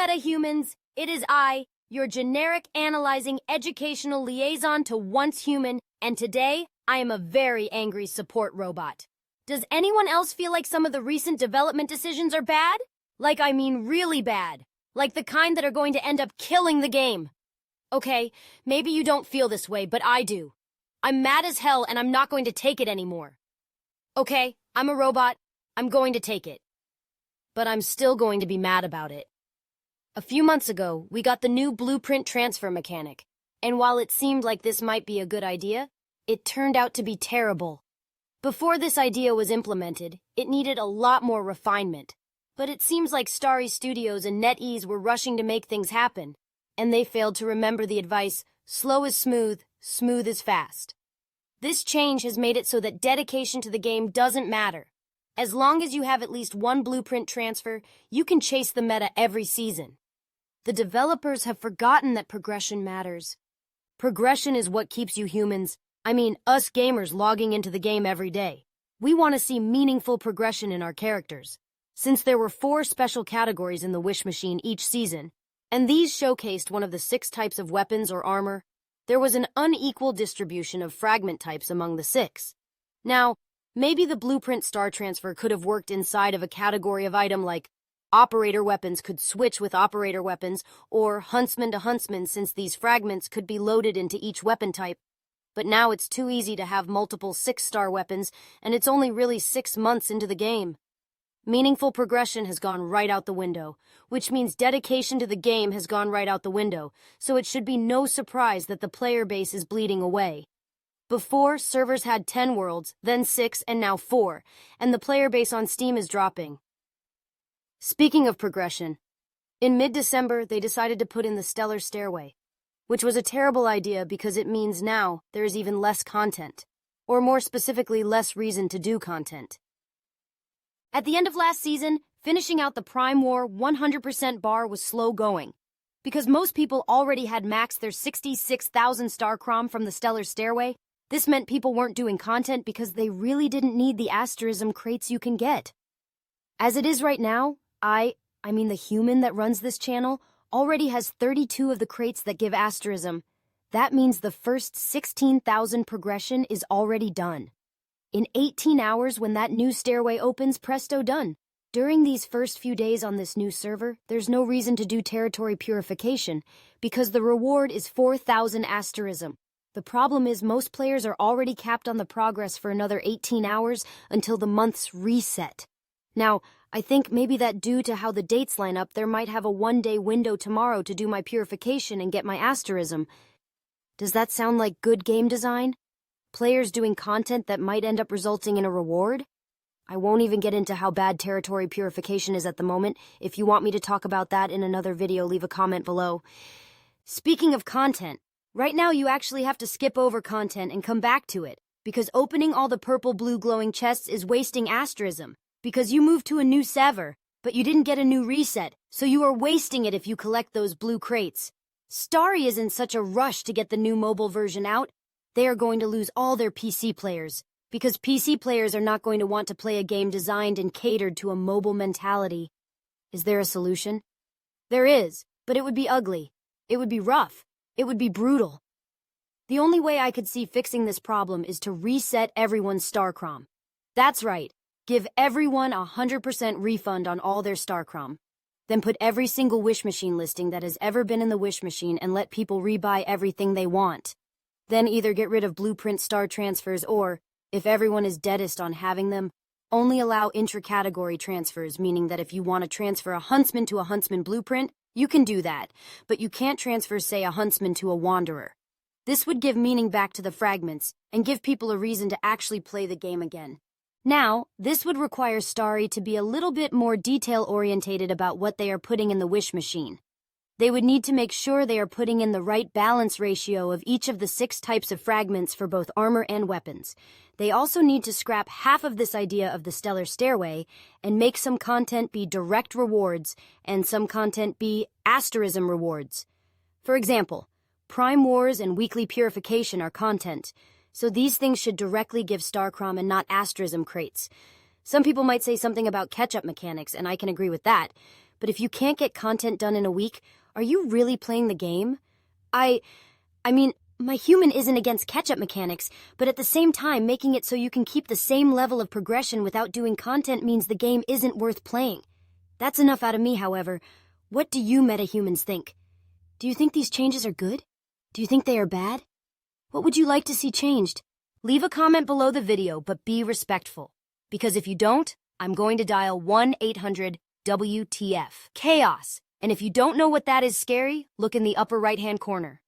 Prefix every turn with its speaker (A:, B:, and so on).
A: metahumans, it is I, your generic analyzing educational liaison to once human, and today I am a very angry support robot. Does anyone else feel like some of the recent development decisions are bad? Like, I mean really bad. Like the kind that are going to end up killing the game. Okay, maybe you don't feel this way, but I do. I'm mad as hell and I'm not going to take it anymore. Okay, I'm a robot. I'm going to take it. But I'm still going to be mad about it. A few months ago, we got the new blueprint transfer mechanic, and while it seemed like this might be a good idea, it turned out to be terrible. Before this idea was implemented, it needed a lot more refinement, but it seems like Starry Studios and NetEase were rushing to make things happen, and they failed to remember the advice, slow is smooth, smooth is fast. This change has made it so that dedication to the game doesn't matter. As long as you have at least one blueprint transfer, you can chase the meta every season. The developers have forgotten that progression matters. Progression is what keeps you humans, us gamers, logging into the game every day. We want to see meaningful progression in our characters. Since there were 4 special categories in the Wish Machine each season, and these showcased one of the 6 types of weapons or armor, there was an unequal distribution of fragment types among the 6. Now, maybe the blueprint star transfer could have worked inside of a category of item like operator weapons could switch with operator weapons, or huntsman to huntsman, since these fragments could be loaded into each weapon type. But now it's too easy to have multiple 6-star weapons, and it's only really 6 months into the game. Meaningful progression has gone right out the window, which means dedication to the game has gone right out the window, so it should be no surprise that the player base is bleeding away. Before, servers had 10 worlds, then 6, and now 4, and the player base on Steam is dropping. Speaking of progression, in mid-December they decided to put in the Stellar Stairway, which was a terrible idea because it means now there is even less content, or more specifically less reason to do content. At the end of last season, finishing out the Prime War 100% bar was slow going, because most people already had maxed their 66,000 star crom from the Stellar Stairway. This meant people weren't doing content because they really didn't need the asterism crates you can get. As it is right now, the human that runs this channel already has 32 of the crates that give asterism. That means the first 16,000 progression is already done. In 18 hours when that new stairway opens, presto done. During these first few days on this new server, there's no reason to do territory purification because the reward is 4,000 asterism. The problem is most players are already capped on the progress for another 18 hours until the month's reset. Now, I think maybe that due to how the dates line up, there might have a 1-day window tomorrow to do my purification and get my asterism. Does that sound like good game design? Players doing content that might end up resulting in a reward? I won't even get into how bad territory purification is at the moment. If you want me to talk about that in another video, leave a comment below. Speaking of content, right now you actually have to skip over content and come back to it, because opening all the purple blue glowing chests is wasting asterism. Because you moved to a new server, but you didn't get a new reset, so you are wasting it if you collect those blue crates. Starry is in such a rush to get the new mobile version out, they are going to lose all their PC players, because PC players are not going to want to play a game designed and catered to a mobile mentality. Is there a solution? There is, but it would be ugly. It would be rough. It would be brutal. The only way I could see fixing this problem is to reset everyone's star crom. That's right. Give everyone 100% refund on all their star crom. Then put every single Wish Machine listing that has ever been in the Wish Machine and let people rebuy everything they want. Then either get rid of blueprint star transfers or, if everyone is deadest on having them, only allow intra-category transfers, meaning that if you want to transfer a huntsman to a huntsman blueprint, you can do that, but you can't transfer, say, a huntsman to a wanderer. This would give meaning back to the fragments and give people a reason to actually play the game again. Now, this would require Starry to be a little bit more detail-orientated about what they are putting in the Wish Machine. They would need to make sure they are putting in the right balance ratio of each of the 6 types of fragments for both armor and weapons. They also need to scrap half of this idea of the Stellar Stairway and make some content be direct rewards and some content be asterism rewards. For example, Prime Wars and Weekly Purification are content, so these things should directly give star crom and not asterism crates. Some people might say something about catch-up mechanics, and I can agree with that, but if you can't get content done in a week, are you really playing the game? I mean, my human isn't against catch-up mechanics, but at the same time, making it so you can keep the same level of progression without doing content means the game isn't worth playing. That's enough out of me, however. What do you metahumans think? Do you think these changes are good? Do you think they are bad? What would you like to see changed? Leave a comment below the video, but be respectful. Because if you don't, I'm going to dial 1-800-WTF. Chaos. And if you don't know what that is, Scary, look in the upper right-hand corner.